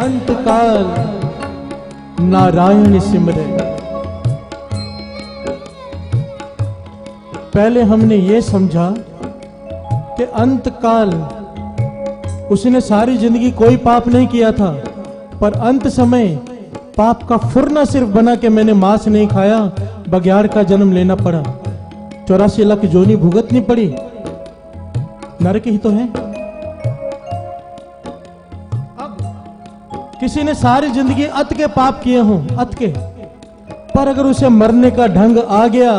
अंत काल नारायण सिमरे। पहले हमने ये समझा कि अंत काल उसने सारी जिंदगी कोई पाप नहीं किया था, पर अंत समय पाप का फुरना सिर्फ बना के मैंने मांस नहीं खाया, बघियाड़ का जन्म लेना पड़ा, 84 लाख जोनी भुगतनी पड़ी, नरक ही तो है। अब किसी ने सारी जिंदगी अत के पाप किए हों, अत के, पर अगर उसे मरने का ढंग आ गया,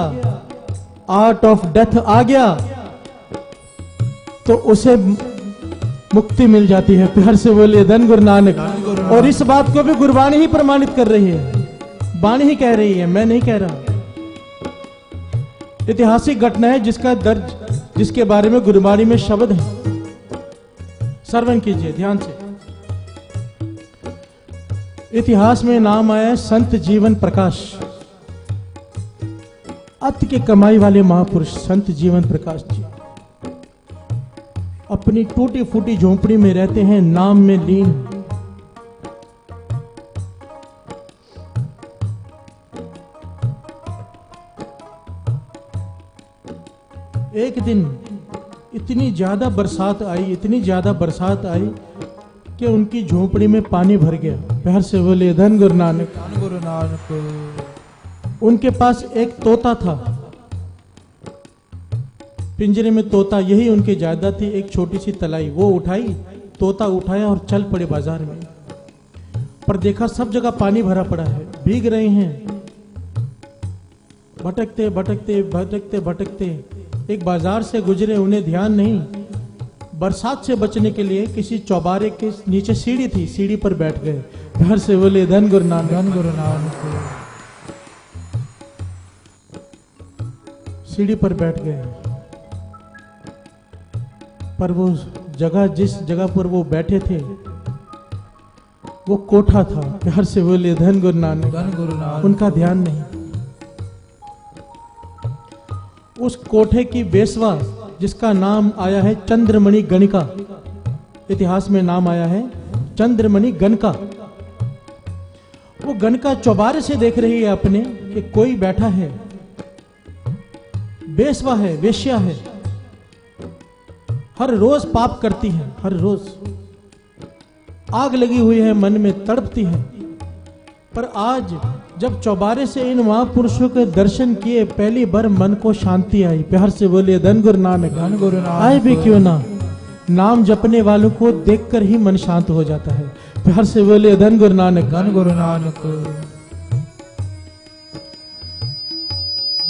आर्ट ऑफ डेथ आ गया, तो उसे मुक्ति मिल जाती है। प्यार से बोलिए धन गुरु नानक। और इस बात को भी गुरबाणी ही प्रमाणित कर रही है, बाणी ही कह रही है, मैं नहीं कह रहा। ऐतिहासिक घटना है जिसका दर्ज, जिसके बारे में गुरबाणी में शब्द है, श्रवण कीजिए ध्यान से। इतिहास में नाम आया है संत जीवन प्रकाश, अत के कमाई वाले महापुरुष संत जीवन प्रकाश जी अपनी टूटी फूटी झोंपड़ी में रहते हैं, नाम में लीन। एक दिन इतनी ज्यादा बरसात आई, इतनी ज्यादा बरसात आई कि उनकी झोंपड़ी में पानी भर गया। प्यार से बोले धन गुरु नानक। धन गुरु नानक। उनके पास एक तोता था, पिंजरे में तोता, यही उनकी जायदाद थी। एक छोटी सी तलाई वो उठाई, तोता उठाया और चल पड़े बाजार में। पर देखा सब जगह पानी भरा पड़ा है, भीग रहे हैं। भटकते भटकते भटकते भटकते एक बाजार से गुजरे, उन्हें ध्यान नहीं, बरसात से बचने के लिए किसी चौबारे के नीचे सीढ़ी थी, सीढ़ी पर बैठ गए। घर से बोले धन गुरु नानक। धन गुरु नानक। सीढ़ी पर बैठ गए, पर वो जगह, जिस जगह पर वो बैठे थे वो कोठा था। प्यार से बोले धन गुरु नानक। धन गुरु नानक। उनका ध्यान नहीं। उस कोठे की बेसवा जिसका नाम आया है चंद्रमणि गणिका, इतिहास में नाम आया है चंद्रमणि गणका, वो गणका चौबारे से देख रही है अपने कि कोई बैठा है, बेसवा है, वेश्या है, हर रोज पाप करती है, हर रोज आग लगी हुई है, मन में तड़पती है। पर आज जब चौबारे से इन महापुरुषों के दर्शन किए, पहली बार मन को शांति आई। प्यार से बोलिए धन गुरु नानक। धन गुरु नानक। आए भी क्यों ना, नाम जपने वालों को देखकर ही मन शांत हो जाता है। प्यार से बोलिए धन गुरु नानक। धन गुरु नानक।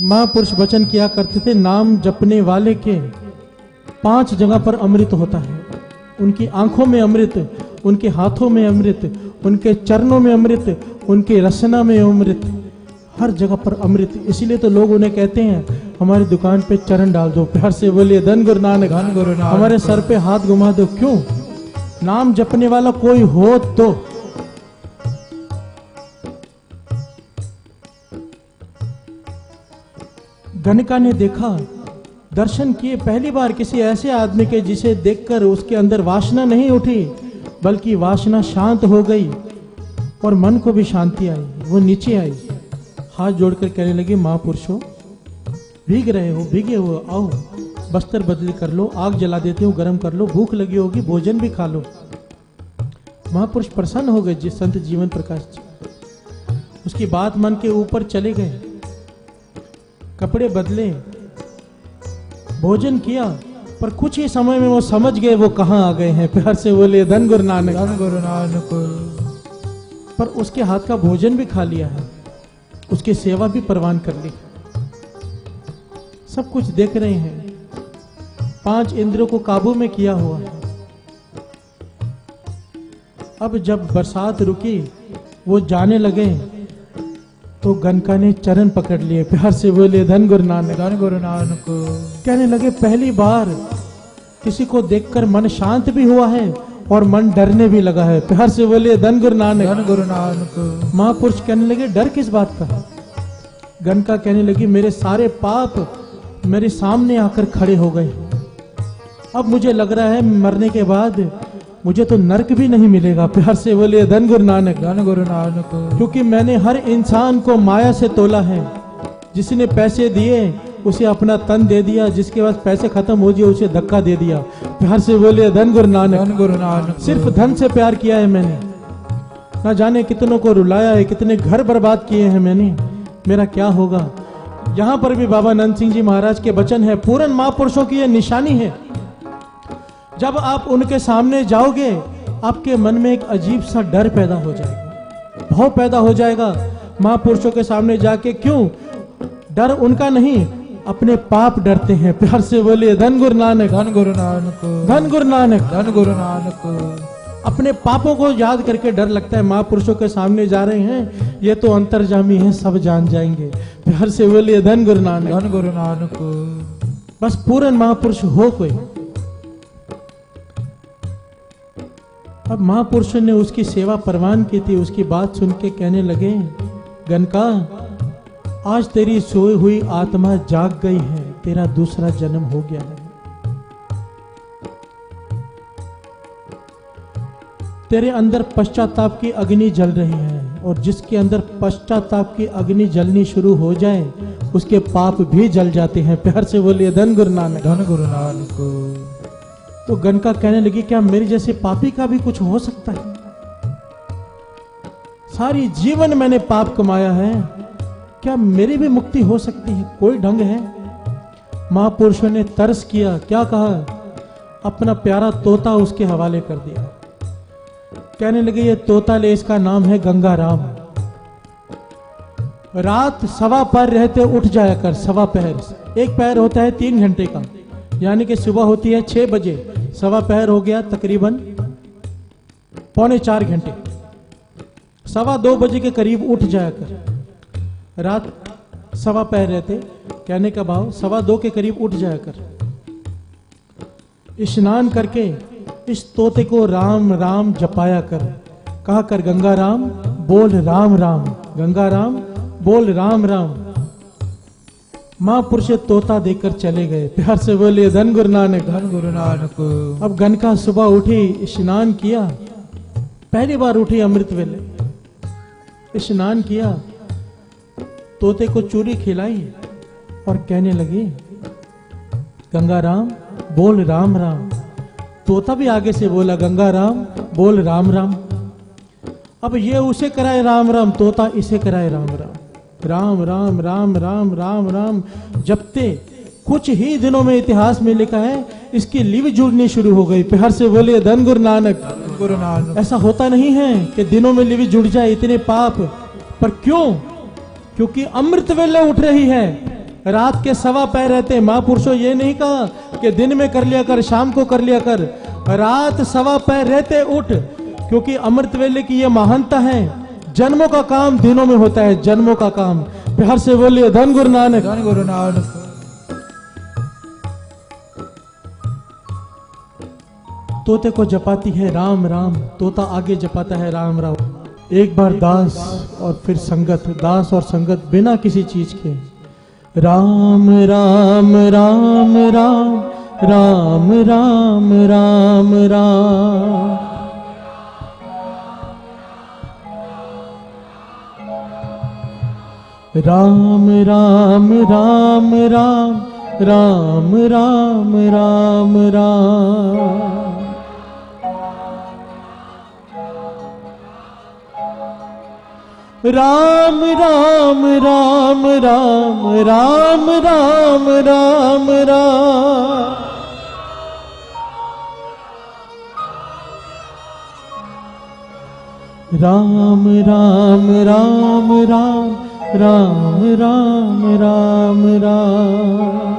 महापुरुष वचन किया करते थे, नाम जपने वाले के 5 जगह पर अमृत होता है। उनकी आंखों में अमृत, उनके हाथों में अमृत, उनके चरणों में अमृत, उनके रसना में अमृत, हर जगह पर अमृत। इसीलिए तो लोग उन्हें कहते हैं हमारी दुकान पे चरण डाल दो। प्यार से बोलिए धन गुरु नानक। धन गुरु नानक। हमारे सर पे हाथ घुमा दो। क्यों? नाम जपने वाला कोई हो तो। गणिका ने देखा, दर्शन किए पहली बार किसी ऐसे आदमी के जिसे देखकर उसके अंदर वासना नहीं उठी, बल्कि वासना शांत हो गई और मन को भी शांति आई। वो नीचे आई, हाथ जोड़कर कहने लगी, महापुरुषों भीग रहे हो, भीगे हो, आओ बस्तर बदली कर लो, आग जला देती हूँ, गर्म कर लो, भूख लगी होगी, भोजन भी खा लो। महापुरुष प्रसन्न हो गए जिस संत जीवन प्रकाश जी, उसकी बात मन के ऊपर चले गए, कपड़े बदले, भोजन किया, पर कुछ ही समय में वो समझ गए वो कहां आ गए हैं। प्यार से बोले धन गुरु नानक। धन गुरु नानक। पर उसके हाथ का भोजन भी खा लिया है, उसकी सेवा भी परवान कर ली, सब कुछ देख रहे हैं, 5 इंद्रियों को काबू में किया हुआ है। अब जब बरसात रुकी, वो जाने लगे, तो गणका ने चरण पकड़ लिए। प्यार से बोले धन गुरु नानक। धन गुरु नानक। कहने लगे, पहली बार किसी को देखकर मन शांत भी हुआ है और मन डरने भी लगा है। प्यार से बोले धन गुरु नानक। धन गुरु नानक। महापुरुष कहने लगे, डर किस बात का? गणका कहने लगी, मेरे सारे पाप मेरे सामने आकर खड़े हो गए। अब मुझे लग रहा है मरने के बाद मुझे तो नरक भी नहीं मिलेगा। प्यार से बोलिए धन गुरु नानक। धन गुरु नानक। क्योंकि मैंने हर इंसान को माया से तोला है। जिसने पैसे दिए उसे अपना तन दे दिया, जिसके पास पैसे खत्म हो गए उसे धक्का दे दिया। प्यार से बोलिए धन गुरु नानक। धन गुरु नानक। सिर्फ धन से प्यार किया है मैंने, ना जाने कितनों को रुलाया है, कितने घर बर्बाद किए हैं मैंने। मेरा क्या होगा। यहाँ पर भी बाबा नंद सिंह जी महाराज के वचन है, पूर्ण महापुरुषों की यह निशानी है। जब आप उनके सामने जाओगे आपके मन में एक अजीब सा डर पैदा हो जाएगा, भव पैदा हो जाएगा महापुरुषों के सामने जाके। क्यों डर? उनका नहीं, अपने पाप डरते हैं। प्यार से बोलिए धन गुरु नानक। धन गुरु नानक। धन गुरु नानक। धन गुरु नानक। अपने पापों को याद करके डर लगता है। महापुरुषों के सामने जा रहे हैं, ये तो अंतर्जामी है, सब जान जाएंगे। प्यार से बोलिए धन गुरु नानक। धन गुरु नानक। बस पूर्ण महापुरुष हो कोई। अब महापुरुषों ने उसकी सेवा परवान की थी। उसकी बात सुन के कहने लगे, गनका आज तेरी सोई हुई आत्मा जाग गई है, तेरा दूसरा जन्म हो गया है। तेरे अंदर पश्चाताप की अग्नि जल रही है, और जिसके अंदर पश्चाताप की अग्नि जलनी शुरू हो जाए उसके पाप भी जल जाते हैं। प्यार से बोलिए धन गुरु नानक। धन गुरु नानक। तो गनका कहने लगी, क्या मेरे जैसे पापी का भी कुछ हो सकता है? सारी जीवन मैंने पाप कमाया है, क्या मेरी भी मुक्ति हो सकती है? कोई ढंग है? महापुरुषों ने तरस किया। क्या कहा? अपना प्यारा तोता उसके हवाले कर दिया। कहने लगे, ये तोता ले, इसका नाम है गंगा राम। रात सवा पहर रहते उठ जाया कर। सवा पहर, एक पहर होता है 3 घंटे का, यानी कि सुबह होती है 6 बजे, सवा पहर हो गया तकरीबन 3.25 घंटे। 2:15 बजे के करीब उठ जाया कर। रात सवा पहर रहते, कहने का भाव 2:15 के करीब उठ जाया कर। स्नान करके इस तोते को राम राम जपाया कर। कहा कर, गंगा राम बोल राम राम, गंगा राम बोल राम राम। महापुरुष तोता देकर चले गए। प्यार से बोलिए धन गुरु नानक। धन गुरु नानक। अब गनका सुबह उठी, स्नान किया, पहली बार उठी अमृत वेले, स्नान किया, तोते को चूरी खिलाई और कहने लगी, गंगा राम बोल राम राम। तोता भी आगे से बोला, गंगा राम बोल राम राम। अब ये उसे कराए राम राम, तोता इसे कराए राम राम। राम राम राम राम राम राम जपते कुछ ही दिनों में इतिहास में लिखा है इसकी लिव जुड़नी शुरू हो गई। प्यार से बोलिए धन गुरु नानक। गुरु नानक। ऐसा होता नहीं है कि दिनों में लिव जुड़ जाए, इतने पाप। पर क्यों? क्योंकि अमृत वेले उठ रही है, रात के सवा पहर रहते। महापुरुषों ये नहीं कहा कि दिन में कर लिया कर, शाम को कर लिया कर, रात सवा पहर रहते उठ, क्योंकि अमृत वेले की ये महानता है। जन्मों का काम दिनों में होता है, जन्मों का काम। प्यार से बोलिए धन गुरु नानक। धन गुरु नानक। तोते को जपाती है राम राम, तोता आगे जपाता है राम राम। एक बार दास और फिर संगत, दास और संगत बिना किसी चीज के। राम राम राम राम राम राम राम राम। राम राम राम राम राम राम राम राम। राम राम राम राम राम राम राम राम। राम राम राम राम राम राम राम राम।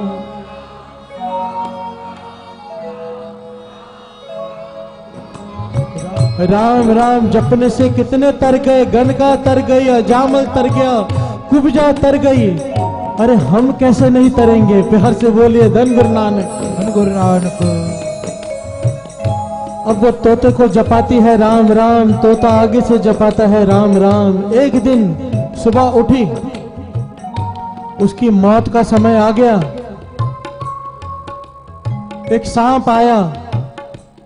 राम राम जपने से कितने तर गए, गनका तर गई, अजामल तर गया, कुब्जा तर गई। अरे हम कैसे नहीं तरेंगे? प्यार से बोलिए धन गुरु नानक। धन गुरु नानक। अब वो तोते को जपाती है राम राम, तोता आगे से जपाता है राम राम। एक दिन सुबह उठी, उसकी मौत का समय आ गया। एक सांप आया,